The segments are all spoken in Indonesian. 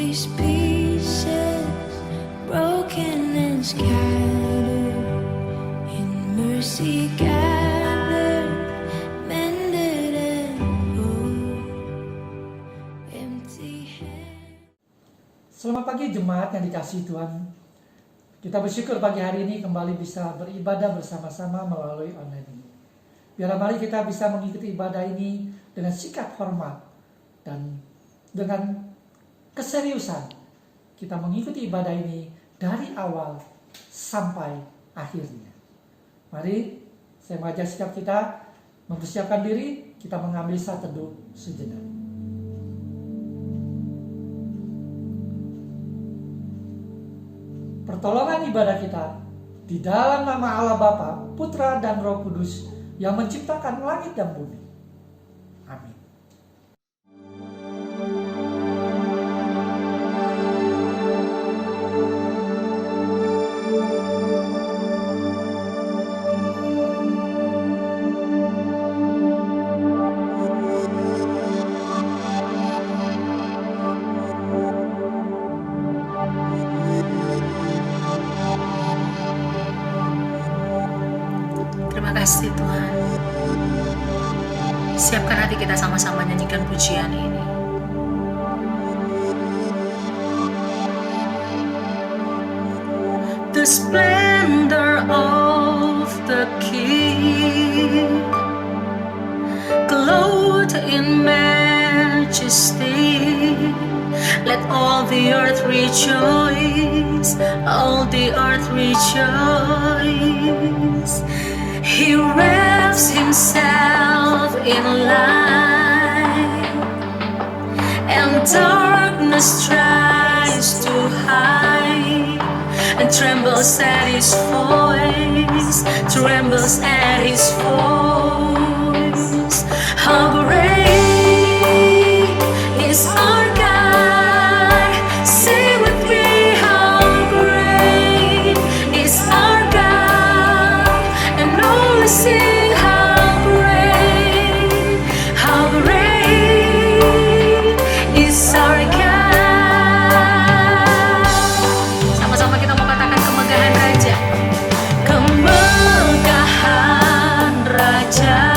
these pieces, broken and scattered, in mercy gathered, mended and whole, empty hand. Selamat pagi jemaat yang dikasihi Tuhan. Kita bersyukur pagi hari ini kembali bisa beribadah bersama-sama melalui online ini. Biar mari kita bisa mengikuti ibadah ini dengan sikap hormat dan dengan keseriusan. Kita mengikuti ibadah ini dari awal sampai akhirnya. Mari saya mengajak sikap kita mempersiapkan diri, kita mengambil saat teduh sejenak. Pertolongan ibadah kita di dalam nama Allah Bapa, Putra dan Roh Kudus yang menciptakan langit dan bumi. Amin. Terima kasih Tuhan. Siapkan hati kita sama-sama nyanyikan pujian ini. The splendor of the King, clothed in majesty. Let all the earth rejoice, all the earth rejoice. He wraps himself in light, and darkness tries to hide, and trembles at his voice, trembles at his voice. How great is our God? Say with me, how great is our God? And all we sing, how great is our God. Sama-sama kita mau katakan kemegahan Raja. Kemegahan Raja,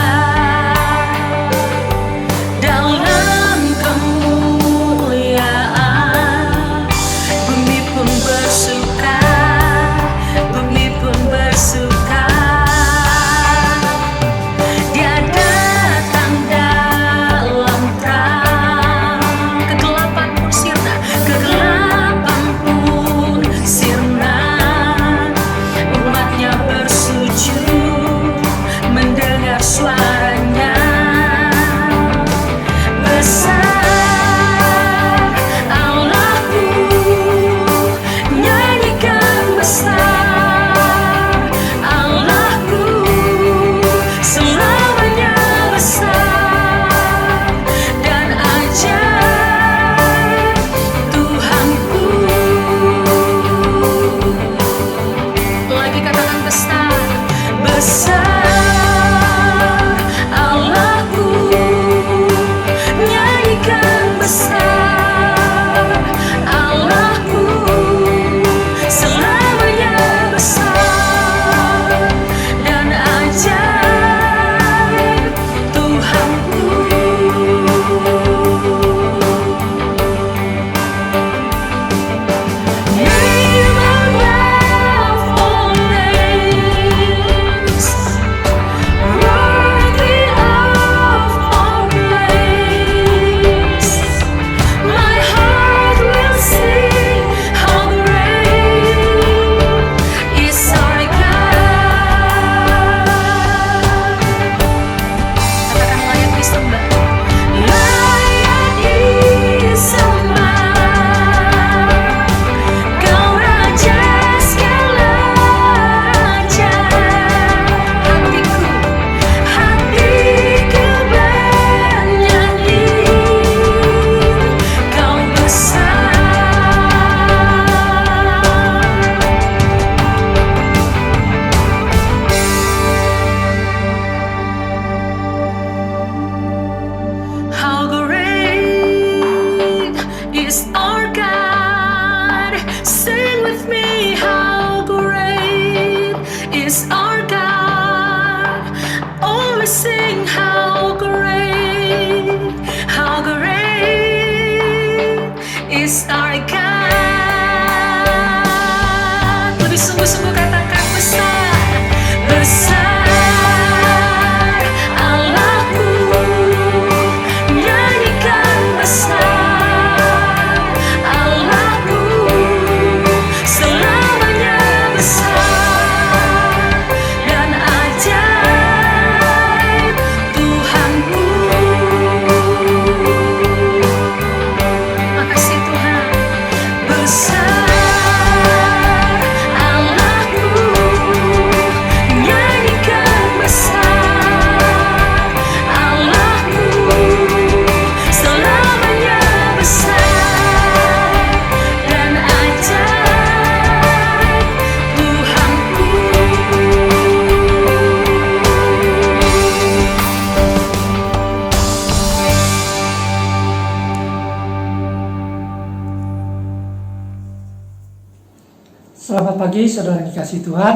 Selamat pagi saudara yang dikasihi Tuhan.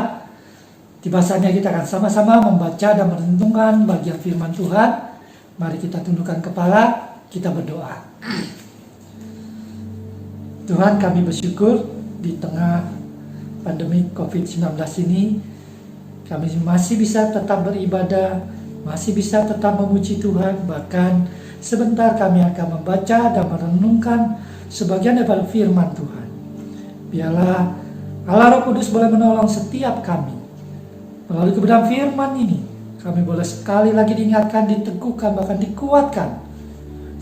Tiba saatnya kita akan sama-sama membaca dan merenungkan bagian firman Tuhan. Mari kita tundukkan kepala, kita berdoa. Tuhan, kami bersyukur di tengah pandemi COVID-19 ini, kami masih bisa tetap beribadah, masih bisa tetap memuji Tuhan. Bahkan sebentar kami akan membaca dan merenungkan sebagian daripada firman Tuhan. Biarlah Allah Roh Kudus boleh menolong setiap kami. Melalui kebenaran firman ini, kami boleh sekali lagi diingatkan, diteguhkan, bahkan dikuatkan.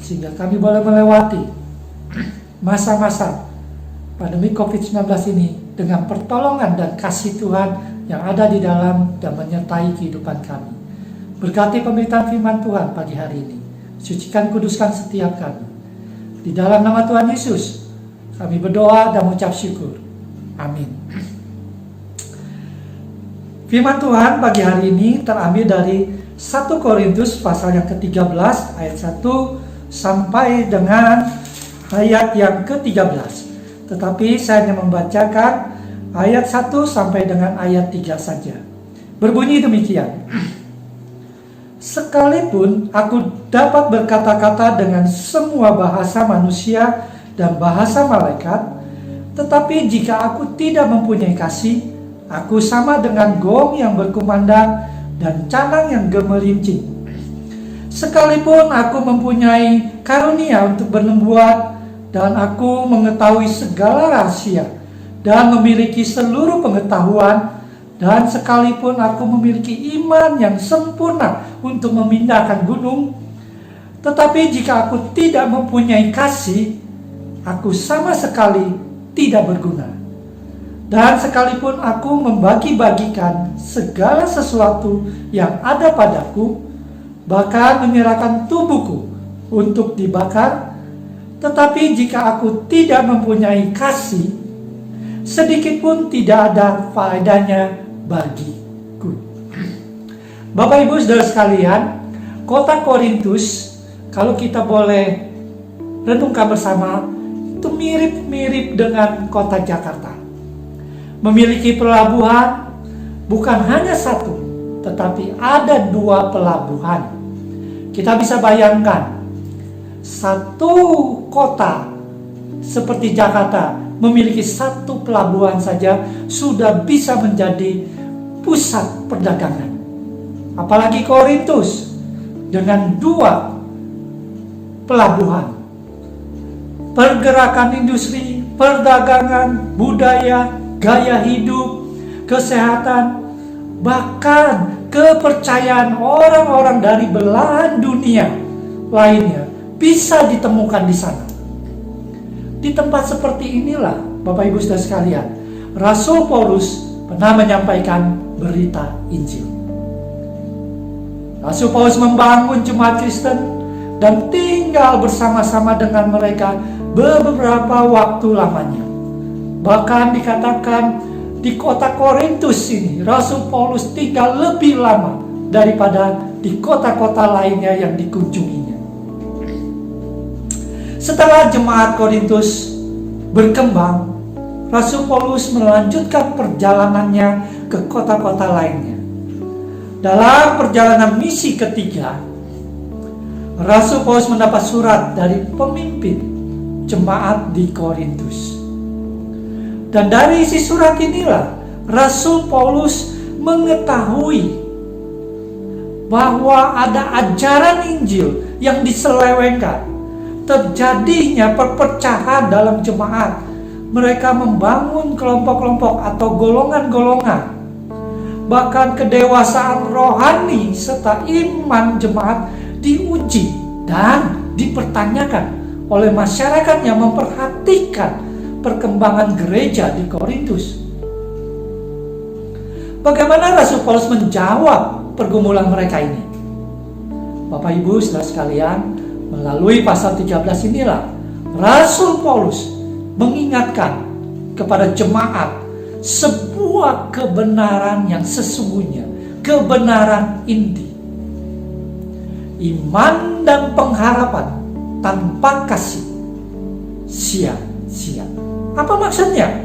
Sehingga kami boleh melewati masa-masa pandemi COVID-19 ini dengan pertolongan dan kasih Tuhan yang ada di dalam dan menyertai kehidupan kami. Berkati pemberitaan firman Tuhan pagi hari ini. Sucikan, kuduskan setiap kami. Di dalam nama Tuhan Yesus, kami berdoa dan mengucap syukur. Amin. Firman Tuhan pagi hari ini terambil dari 1 Korintus pasal yang ke-13 ayat 1 sampai dengan ayat yang ke-13. Tetapi saya hanya membacakan ayat 1 sampai dengan ayat 3 saja. Berbunyi demikian. Sekalipun aku dapat berkata-kata dengan semua bahasa manusia dan bahasa malaikat, tetapi jika aku tidak mempunyai kasih, aku sama dengan gong yang berkumandang dan canang yang gemerincing. Sekalipun aku mempunyai karunia untuk bernubuat, dan aku mengetahui segala rahasia, dan memiliki seluruh pengetahuan, dan sekalipun aku memiliki iman yang sempurna untuk memindahkan gunung, tetapi jika aku tidak mempunyai kasih, aku sama sekali tidak berguna. Dan sekalipun aku membagi-bagikan segala sesuatu yang ada padaku, bahkan menyerahkan tubuhku untuk dibakar, tetapi jika aku tidak mempunyai kasih, sedikit pun tidak ada faedahnya bagiku. Bapak Ibu Saudara sekalian, kota Korintus, kalau kita boleh renungkan bersama, itu mirip-mirip dengan kota Jakarta. Memiliki pelabuhan bukan hanya satu, tetapi ada 2 pelabuhan. Kita bisa bayangkan, satu kota seperti Jakarta memiliki 1 pelabuhan saja sudah bisa menjadi pusat perdagangan. Apalagi Korintus dengan 2 pelabuhan. Pergerakan industri, perdagangan, budaya, gaya hidup, kesehatan, bahkan kepercayaan orang-orang dari belahan dunia lainnya bisa ditemukan di sana. Di tempat seperti inilah, Bapak Ibu Saudara sekalian, Rasul Paulus pernah menyampaikan berita Injil. Rasul Paulus membangun jemaat Kristen dan tinggal bersama-sama dengan mereka beberapa waktu lamanya. Bahkan dikatakan di kota Korintus ini Rasul Paulus tinggal lebih lama daripada di kota-kota lainnya yang dikunjunginya. Setelah jemaat Korintus berkembang, Rasul Paulus melanjutkan perjalanannya ke kota-kota lainnya. Dalam perjalanan misi ketiga, Rasul Paulus mendapat surat dari pemimpin jemaat di Korintus. Dan dari isi surat inilah Rasul Paulus mengetahui bahwa ada ajaran Injil yang diselewengkan. Terjadinya perpecahan dalam jemaat. Mereka membangun kelompok-kelompok atau golongan-golongan. Bahkan kedewasaan rohani serta iman jemaat diuji dan dipertanyakan oleh masyarakat yang memperhatikan perkembangan gereja di Korintus. Bagaimana Rasul Paulus menjawab pergumulan mereka ini? Bapak Ibu Saudara sekalian, melalui pasal 13 inilah Rasul Paulus mengingatkan kepada jemaat sebuah kebenaran yang sesungguhnya, kebenaran inti. Iman dan pengharapan tanpa kasih sia-sia. Apa maksudnya?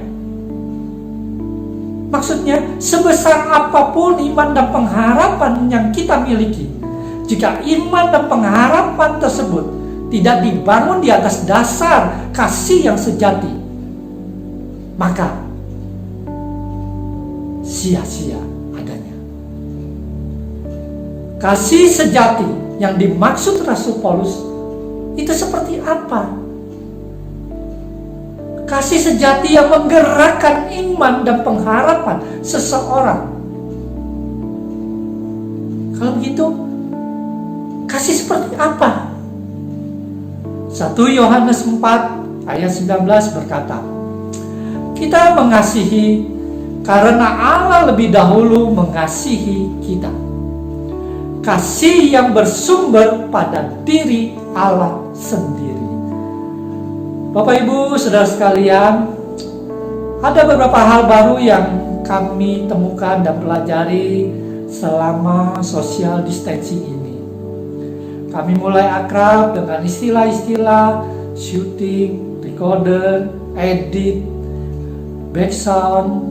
Maksudnya, sebesar apapun iman dan pengharapan yang kita miliki, jika iman dan pengharapan tersebut tidak dibangun di atas dasar kasih yang sejati, maka sia-sia adanya. Kasih sejati yang dimaksud Rasul Paulus itu seperti apa? Kasih sejati yang menggerakkan iman dan pengharapan seseorang. Kalau begitu, kasih seperti apa? 1 Yohanes 4 ayat 19 berkata, kita mengasihi karena Allah lebih dahulu mengasihi kita. Kasih yang bersumber pada diri Allah sendiri. Bapak Ibu, saudara sekalian, ada beberapa hal baru yang kami temukan dan pelajari selama social distancing ini. Kami mulai akrab dengan istilah-istilah shooting, recorder, edit, background,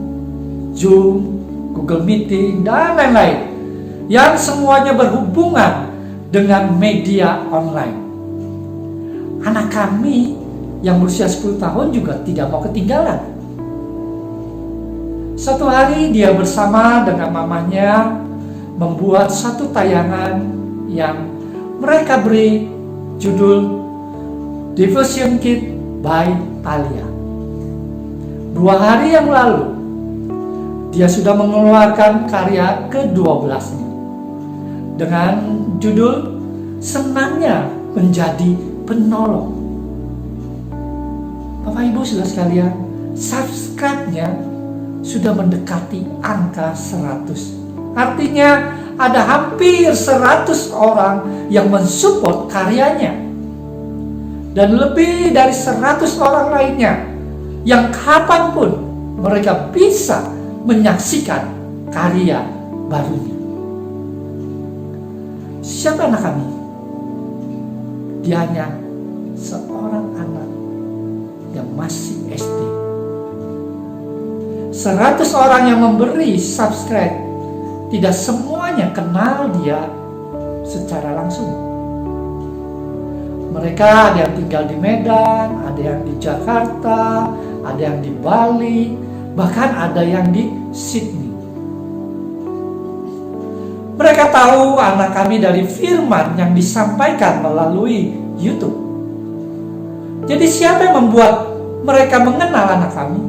Zoom, Google Meeting, dan lain-lain, yang semuanya berhubungan dengan media online. Anak kami yang berusia 10 tahun juga tidak mau ketinggalan. Suatu hari dia bersama dengan mamanya membuat satu tayangan yang mereka beri judul Devotion Kit by Thalia. 2 hari yang lalu dia sudah mengeluarkan karya ke-12-nya dengan judul Senangnya Menjadi Penolong. Bapak Ibu saudara sekalian, subscribe-nya sudah mendekati angka 100. Artinya ada hampir 100 orang yang mensupport karyanya. Dan lebih dari 100 orang lainnya yang kapanpun mereka bisa menyaksikan karya barunya. Siapa anak kami? Dia hanya seorang anak yang masih SD. 100 orang yang memberi subscribe, tidak semuanya kenal dia secara langsung. Mereka ada yang tinggal di Medan, ada yang di Jakarta, ada yang di Bali, bahkan ada yang di Sydney. Mereka tahu anak kami dari firman yang disampaikan melalui YouTube. Jadi siapa yang membuat mereka mengenal anak kami?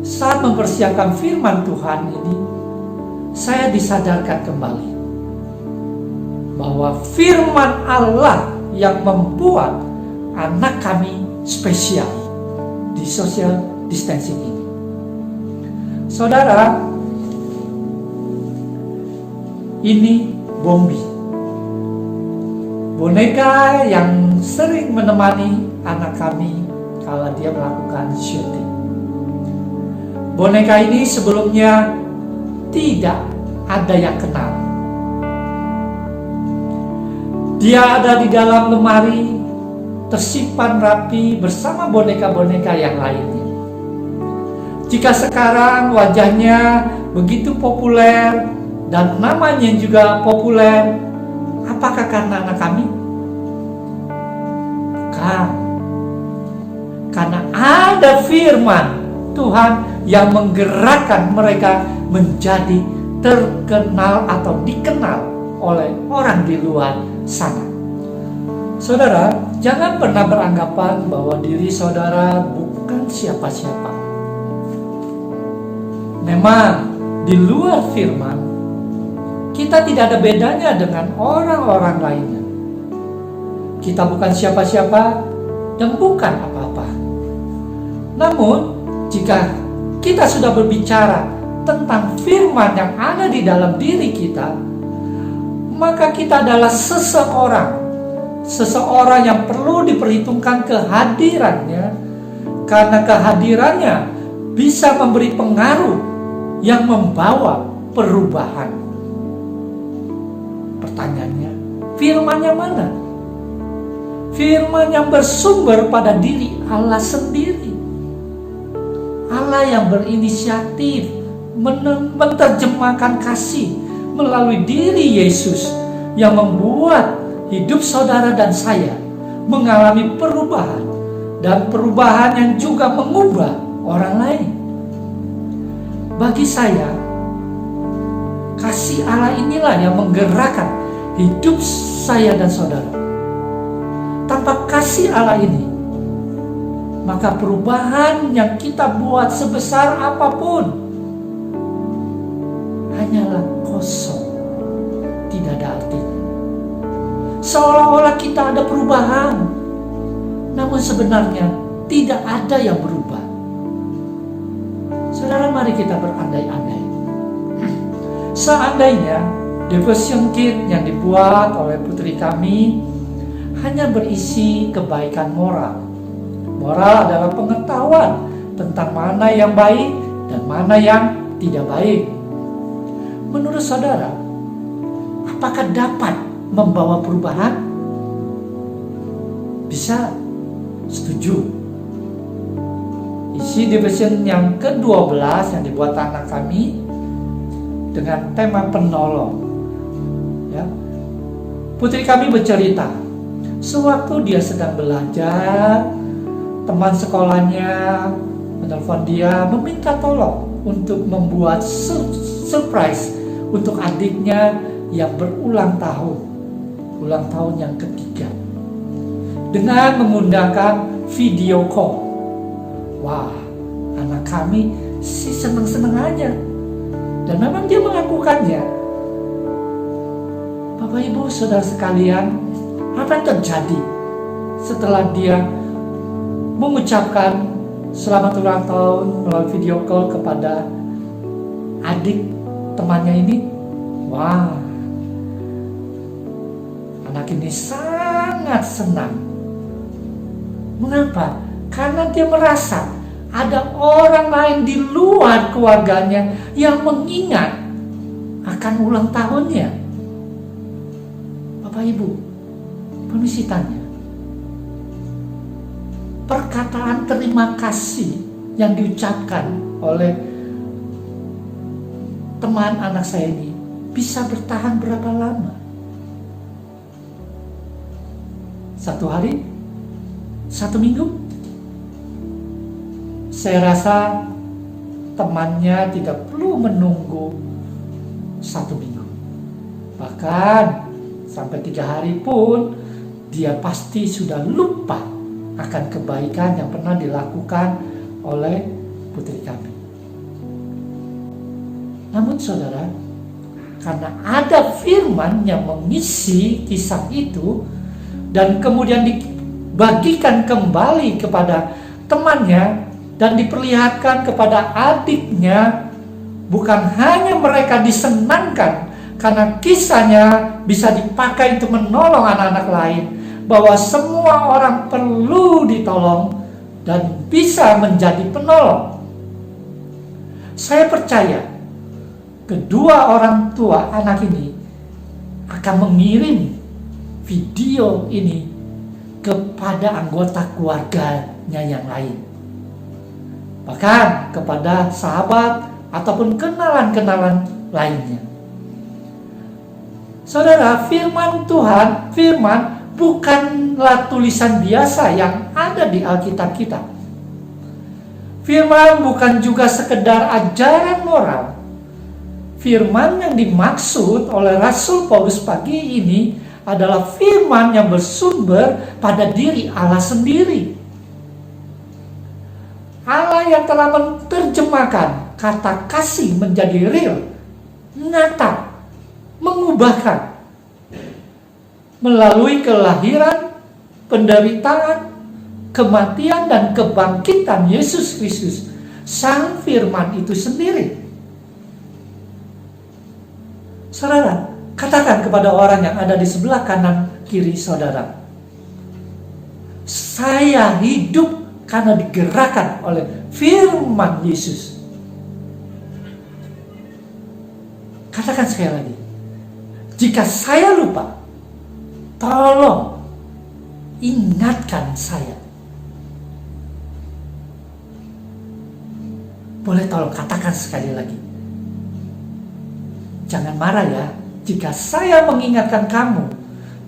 Saat mempersiapkan firman Tuhan ini, saya disadarkan kembali bahwa firman Allah yang membuat anak kami spesial di social distancing ini. Saudara, ini Bombi, boneka yang sering menemani anak kami kalau dia melakukan syuting. Boneka ini sebelumnya tidak ada yang kenal. Dia ada di dalam lemari, tersimpan rapi bersama boneka-boneka yang lainnya. Jika sekarang wajahnya begitu populer dan namanya juga populer, apakah karena anak kami? Bukan. Karena ada firman Tuhan yang menggerakkan mereka menjadi terkenal atau dikenal oleh orang di luar sana. Saudara, jangan pernah beranggapan bahwa diri saudara bukan siapa-siapa. Memang di luar firman, kita tidak ada bedanya dengan orang-orang lainnya. Kita bukan siapa-siapa dan bukan apa-apa. Namun, jika kita sudah berbicara tentang firman yang ada di dalam diri kita, maka kita adalah seseorang yang perlu diperhitungkan kehadirannya, karena kehadirannya bisa memberi pengaruh yang membawa perubahan. Pertanyaannya, firman-nya mana? Firman yang bersumber pada diri Allah sendiri. Allah yang berinisiatif menerjemahkan kasih melalui diri Yesus yang membuat hidup saudara dan saya mengalami perubahan, dan perubahan yang juga mengubah orang lain. Bagi saya, kasih Allah inilah yang menggerakkan hidup saya dan saudara. Tanpa kasih Allah ini, maka perubahan yang kita buat sebesar apapun hanyalah kosong, tidak ada artinya. Seolah-olah kita ada perubahan, namun sebenarnya tidak ada yang berubah. Saudara, mari kita berandai-andai. Seandainya devotion kit yang dibuat oleh putri kami hanya berisi kebaikan moral. Moral adalah pengetahuan tentang mana yang baik dan mana yang tidak baik. Menurut saudara, apakah dapat membawa perubahan? Bisa. Setuju. Isi devotion yang ke-12 yang dibuat anak kami dengan tema penolong. Ya. Putri kami bercerita, sewaktu dia sedang belajar, teman sekolahnya menelpon dia meminta tolong untuk membuat surprise untuk adiknya yang berulang tahun yang ketiga, dengan menggunakan video call. Wah, anak kami sih seneng-seneng aja, dan memang dia melakukannya. Bapak Ibu Saudara sekalian, apa yang terjadi setelah dia mengucapkan selamat ulang tahun melalui video call kepada adik temannya ini? Wah, anak ini sangat senang. Mengapa? Karena dia merasa ada orang lain di luar keluarganya yang mengingat akan ulang tahunnya. Bapak Ibu, permisi tanya. Perkataan terima kasih yang diucapkan oleh teman anak saya ini bisa bertahan berapa lama? 1 hari? 1 minggu? Saya rasa temannya tidak perlu menunggu 1 minggu. Bahkan sampai 3 hari pun dia pasti sudah lupa akan kebaikan yang pernah dilakukan oleh putri kami. Namun saudara, karena ada firman yang mengisi kisah itu dan kemudian dibagikan kembali kepada temannya dan diperlihatkan kepada adiknya, bukan hanya mereka disenangkan karena kisahnya bisa dipakai untuk menolong anak-anak lain, bahwa semua orang perlu ditolong dan bisa menjadi penolong. Saya percaya kedua orang tua anak ini akan mengirim video ini kepada anggota keluarganya yang lain, bahkan kepada sahabat ataupun kenalan-kenalan lainnya. Saudara, firman Tuhan, firman bukanlah tulisan biasa yang ada di Alkitab kita. Firman bukan juga sekedar ajaran moral. Firman yang dimaksud oleh Rasul Paulus pagi ini adalah firman yang bersumber pada diri Allah sendiri. Allah yang telah menerjemahkan kata kasih menjadi real, nyata, mengubahkan melalui kelahiran, penderitaan, kematian, dan kebangkitan Yesus Kristus, Sang Firman itu sendiri. Saudara, katakan kepada orang yang ada di sebelah kanan kiri saudara, saya hidup karena digerakkan oleh firman Yesus. Katakan sekali lagi, jika saya lupa, tolong ingatkan saya. Boleh tolong katakan sekali lagi. Jangan marah ya, jika saya mengingatkan kamu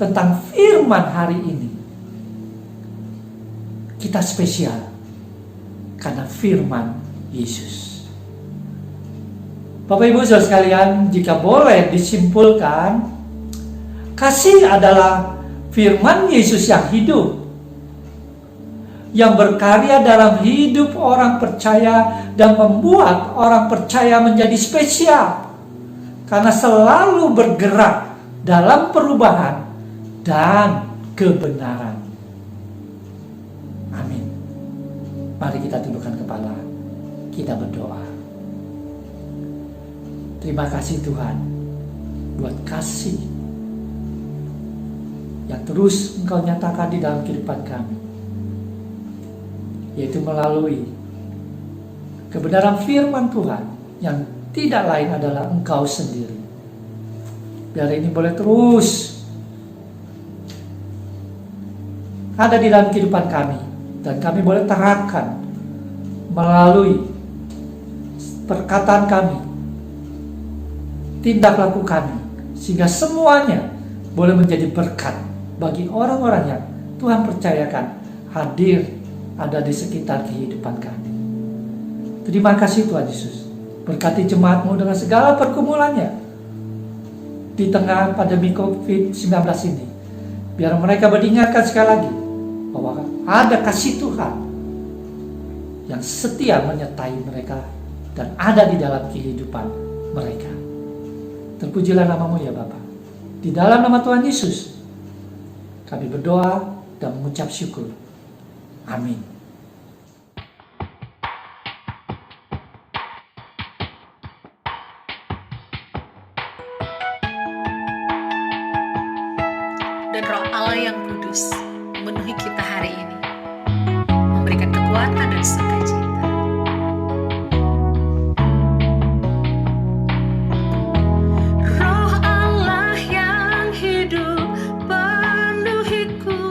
tentang firman hari ini. Kita spesial karena firman Yesus. Bapak Ibu Saudara sekalian, jika boleh disimpulkan, kasih adalah firman Yesus yang hidup, yang berkarya dalam hidup orang percaya dan membuat orang percaya menjadi spesial karena selalu bergerak dalam perubahan dan kebenaran. Amin. Mari kita tundukkan kepala, kita berdoa. Terima kasih Tuhan buat kasih yang terus Engkau nyatakan di dalam kehidupan kami, yaitu melalui kebenaran firman Tuhan yang tidak lain adalah Engkau sendiri. Biar ini boleh terus ada di dalam kehidupan kami, dan kami boleh terapkan melalui perkataan kami, tindak laku kami, sehingga semuanya boleh menjadi berkat bagi orang-orang yang Tuhan percayakan hadir ada di sekitar kehidupan kami. Terima kasih Tuhan Yesus. Berkati jemaat-Mu dengan segala pergumulannya di tengah pandemi COVID-19 ini. Biar mereka beringatkan sekali lagi bahwa ada kasih Tuhan yang setia menyertai mereka dan ada di dalam kehidupan mereka. Terpujilah nama-Mu ya Bapa. Di dalam nama Tuhan Yesus kami berdoa dan mengucap syukur. Amin. Dan Roh Allah yang kudus memenuhi kita hari ini, memberikan kekuatan dan sukacita. Roh Allah yang hidup penuhiku,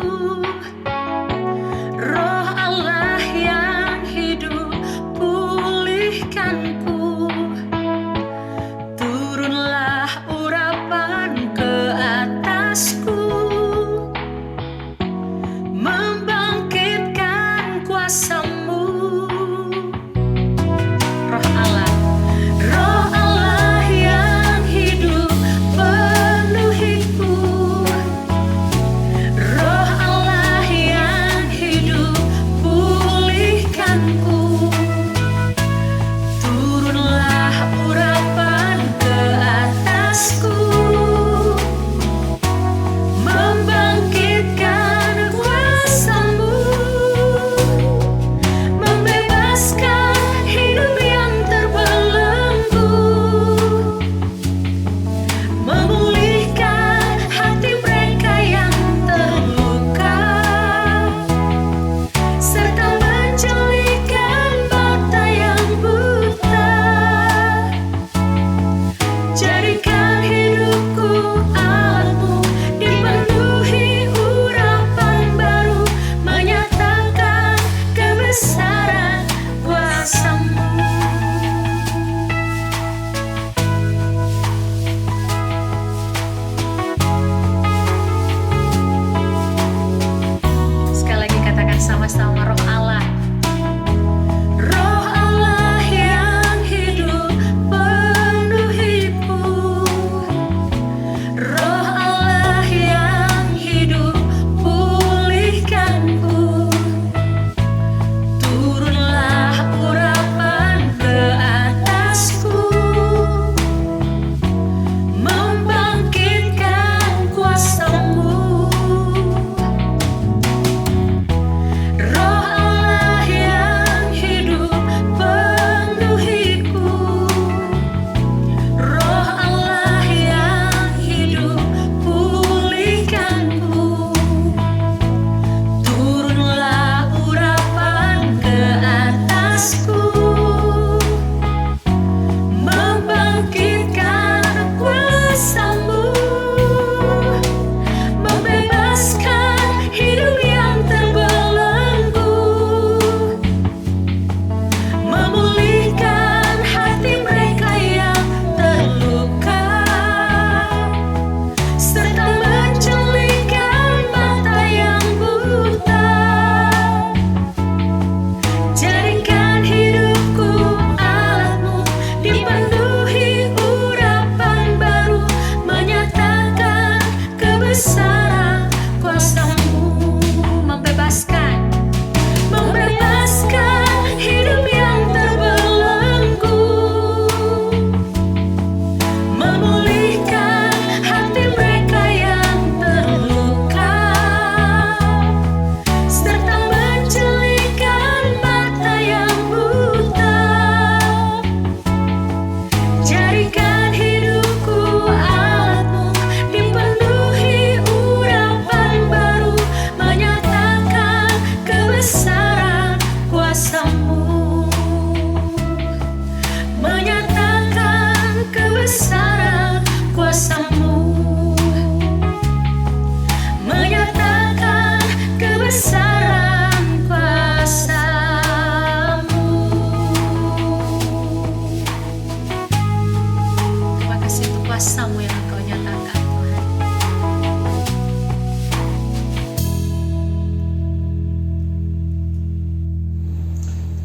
Roh Allah yang hidup pulihkanku. Turunlah urapan ke atasku, membangkitkan kuasa-Mu.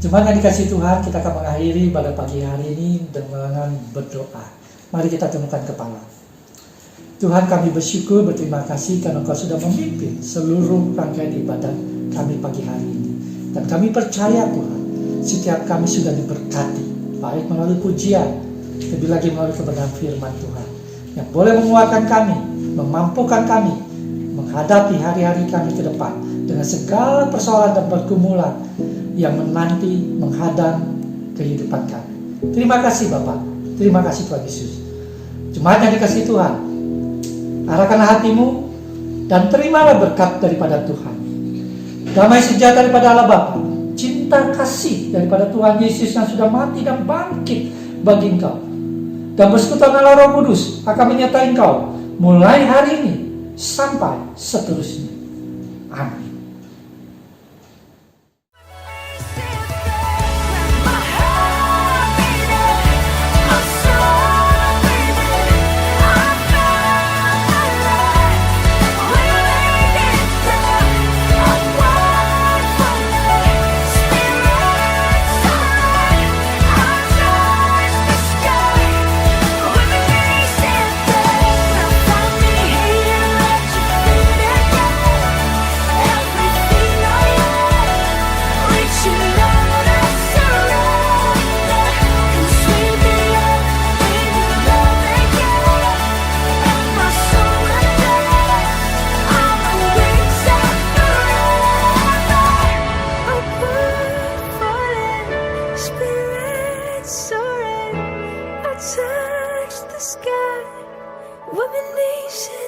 Jemaat yang dikasihi Tuhan, kita akan mengakhiri pada pagi hari ini dengan berdoa. Mari kita tundukkan kepala. Tuhan, kami bersyukur, berterima kasih karena Engkau sudah memimpin seluruh rangkaian ibadah kami pagi hari ini. Dan kami percaya Tuhan, setiap kami sudah diberkati, baik melalui pujian, lebih lagi melalui kebenaran firman Tuhan, yang boleh menguatkan kami, memampukan kami, menghadapi hari-hari kami ke depan, dengan segala persoalan dan pergumulan yang menanti menghadang kehidupan kami. Terima kasih Bapak, terima kasih Tuhan Yesus. Jemaat yang dikasihi Tuhan, arahkanlah hatimu dan terimalah berkat daripada Tuhan. Damai sejahtera daripada Allah Bapa, cinta kasih daripada Tuhan Yesus yang sudah mati dan bangkit bagi engkau, dan persekutuan Allah Roh Kudus akan menyertai engkau mulai hari ini sampai seterusnya. Amin. Touch the sky, women, they say